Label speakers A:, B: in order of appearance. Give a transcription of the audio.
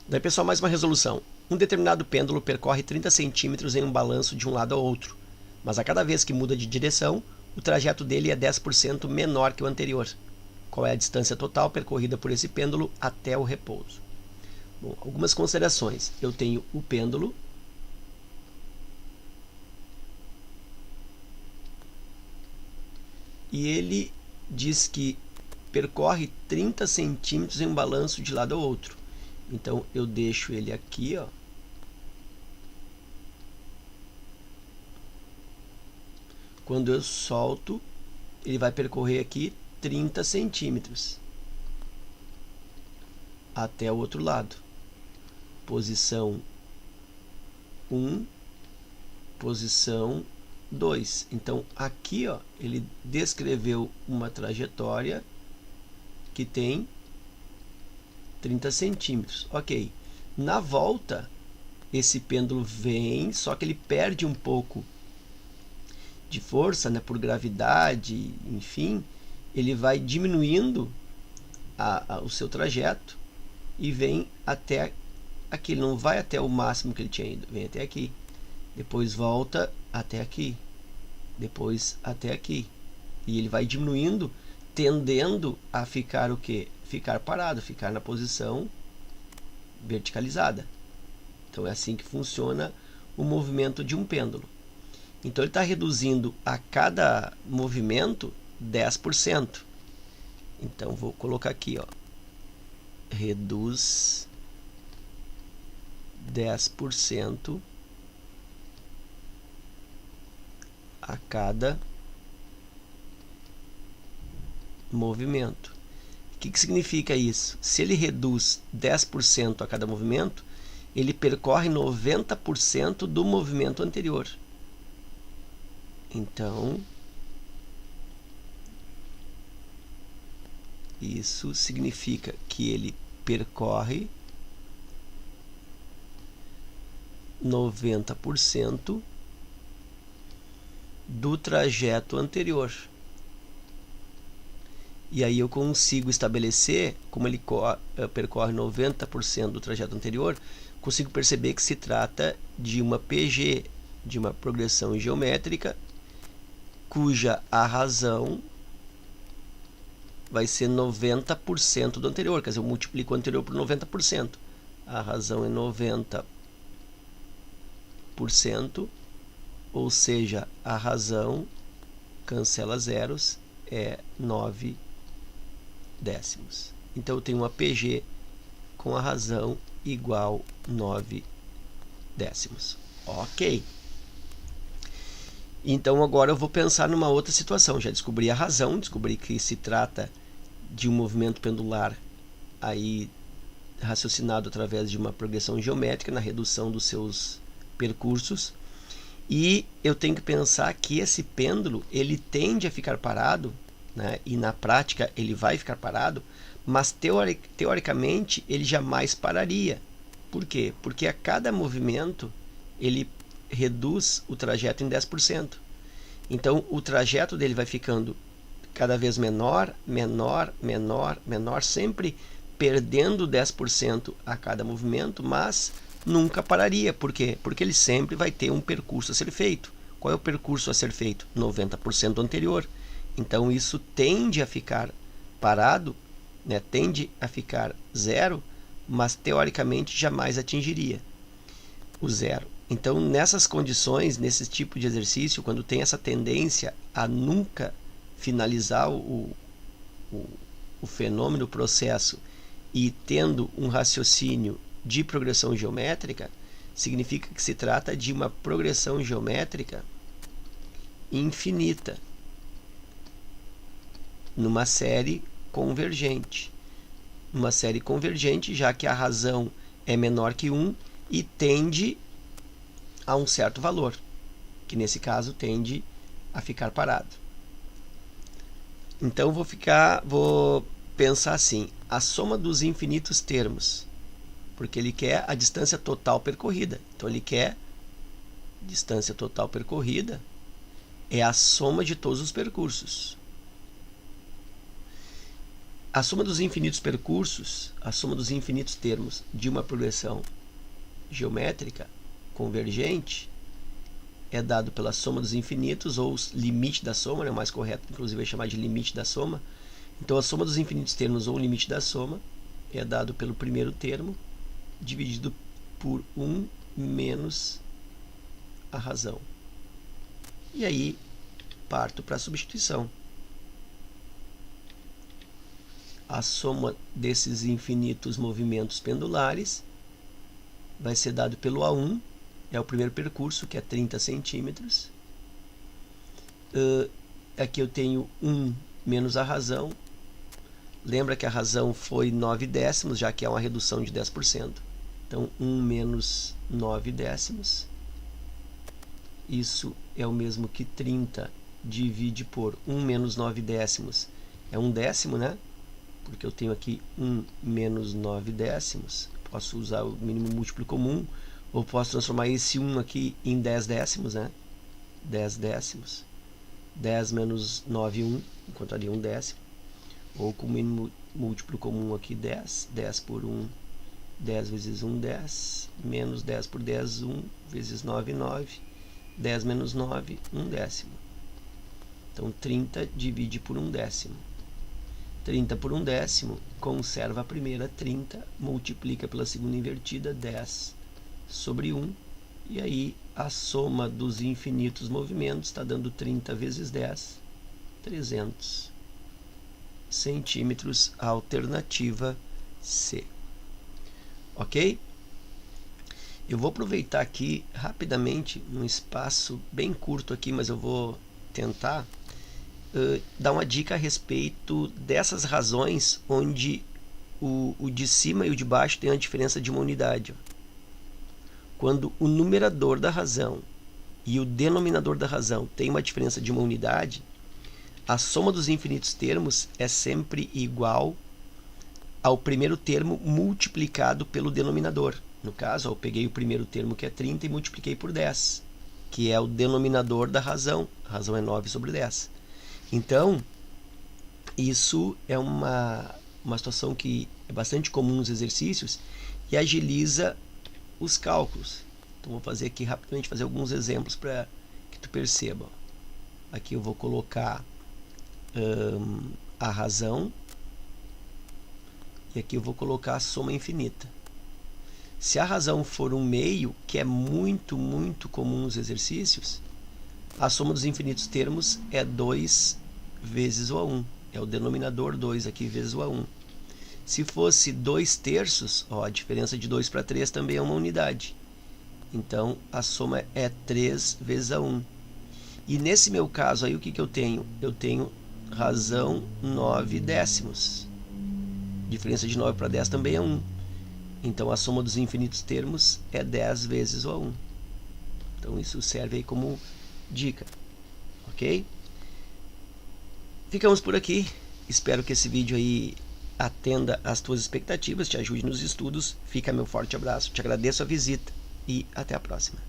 A: Daí, pessoal, mais uma resolução. Um determinado pêndulo percorre 30 centímetros em um balanço de um lado ao outro, mas a cada vez que muda de direção, o trajeto dele é 10% menor que o anterior. Qual é a distância total percorrida por esse pêndulo até o repouso? Bom, algumas considerações. Eu tenho o pêndulo, e ele diz que percorre 30 centímetros em um balanço de lado ao outro. Então, eu deixo ele aqui, ó. Quando eu solto, ele vai percorrer aqui 30 centímetros até o outro lado. Posição 1, posição 2. Então, aqui, ó, ele descreveu uma trajetória que tem 30 centímetros. Ok. Na volta, esse pêndulo vem, só que ele perde um pouco de força, né, por gravidade, enfim, ele vai diminuindo o seu trajeto e vem até aqui. Ele não vai até o máximo que ele tinha ido, vem até aqui. Depois volta até aqui. Depois até aqui. E ele vai diminuindo, tendendo a ficar o quê? Ficar parado, ficar na posição verticalizada. Então é assim que funciona o movimento de um pêndulo. Então ele está reduzindo a cada movimento 10%. Então vou colocar aqui, ó, reduz 10% a cada movimento. O que significa isso? Se ele reduz 10% a cada movimento, ele percorre 90% do movimento anterior. Então, isso significa que ele percorre 90% do trajeto anterior. E aí eu consigo estabelecer, como ele percorre 90% do trajeto anterior, consigo perceber que se trata de uma PG, de uma progressão geométrica, cuja a razão vai ser 90% do anterior. Quer dizer, eu multiplico o anterior por 90%. A razão é 90%, ou seja, a razão, cancela zeros, é 9 décimos. Então eu tenho uma PG com a razão igual 9 décimos. Ok. Então agora eu vou pensar numa outra situação. Já descobri a razão, descobri que se trata de um movimento pendular aí raciocinado através de uma progressão geométrica na redução dos seus percursos. E eu tenho que pensar que esse pêndulo ele tende a ficar parado, né? E na prática ele vai ficar parado, mas teoricamente ele jamais pararia. Por quê? Porque a cada movimento ele reduz o trajeto em 10%. Então o trajeto dele vai ficando cada vez menor, menor, menor, menor, sempre perdendo 10% a cada movimento, mas nunca pararia. Por quê? Porque ele sempre vai ter um percurso a ser feito. Qual é o percurso a ser feito? 90% anterior. Então isso tende a ficar parado, né? Tende a ficar zero, mas teoricamente jamais atingiria o zero. Então, nessas condições, nesse tipo de exercício, quando tem essa tendência a nunca finalizar o fenômeno, o processo, e tendo um raciocínio de progressão geométrica, significa que se trata de uma progressão geométrica infinita, numa série convergente. Uma série convergente, já que a razão é menor que 1 e tende a um certo valor, que nesse caso tende a ficar parado. Então vou pensar assim, a soma dos infinitos termos, porque ele quer a distância total percorrida. Então ele quer distância total percorrida é a soma de todos os percursos. A soma dos infinitos percursos, a soma dos infinitos termos de uma progressão geométrica convergente é dado pela soma dos infinitos, ou limite da soma, né? O mais correto, inclusive, é chamar de limite da soma. Então, a soma dos infinitos termos, ou limite da soma, é dado pelo primeiro termo, dividido por 1 menos a razão. E aí, parto para a substituição. A soma desses infinitos movimentos pendulares vai ser dado pelo A1, é o primeiro percurso, que é 30 centímetros. Aqui eu tenho 1 menos a razão. Lembra que a razão foi 9 décimos, já que é uma redução de 10%. Então, 1 menos 9 décimos. Isso é o mesmo que 30 divide por 1 menos 9 décimos. É 1 décimo, né? Porque eu tenho aqui 1 menos 9 décimos. Posso usar o mínimo múltiplo comum, ou posso transformar esse 1 aqui em 10 décimos, né? 10 décimos. 10 menos 9, 1, encontraria 1 décimo. Ou com o mínimo múltiplo comum aqui, 10. 10 por 1, 10 vezes 1, 10. Menos 10 por 10, 1 vezes 9, 9. 10 menos 9, 1 décimo. Então, 30 divide por 1 décimo. 30 por 1 décimo, conserva a primeira 30, multiplica pela segunda invertida, 10 sobre 1. E aí, a soma dos infinitos movimentos está dando 30 vezes 10, 300 centímetros, alternativa C. Ok? Eu vou aproveitar aqui rapidamente, um espaço bem curto aqui, mas eu vou tentar dar uma dica a respeito dessas razões onde o de cima e o de baixo tem a diferença de uma unidade. Quando o numerador da razão e o denominador da razão tem uma diferença de uma unidade, a soma dos infinitos termos é sempre igual ao primeiro termo multiplicado pelo denominador. No caso, eu peguei o primeiro termo, que é 30, e multipliquei por 10, que é o denominador da razão. A razão é 9 sobre 10. Então, isso é uma situação que é bastante comum nos exercícios e agiliza os cálculos. Então, vou fazer aqui rapidamente, fazer alguns exemplos para que tu perceba. Aqui eu vou colocar a razão e aqui eu vou colocar a soma infinita. Se a razão for um meio, que é muito, muito comum nos exercícios, a soma dos infinitos termos é 2 vezes o A1. É o denominador 2 aqui vezes o A1. Se fosse 2 terços, a diferença de 2 para 3 também é uma unidade. Então, a soma é 3 vezes A1. E nesse meu caso, aí, o que eu tenho? Eu tenho razão 9 décimos. Diferença de 9 para 10 também é 1. Então, a soma dos infinitos termos é 10 vezes o A1. Então, isso serve aí como dica, ok? Ficamos por aqui. Espero que esse vídeo aí atenda às tuas expectativas, te ajude nos estudos. Fica meu forte abraço, te agradeço a visita e até a próxima.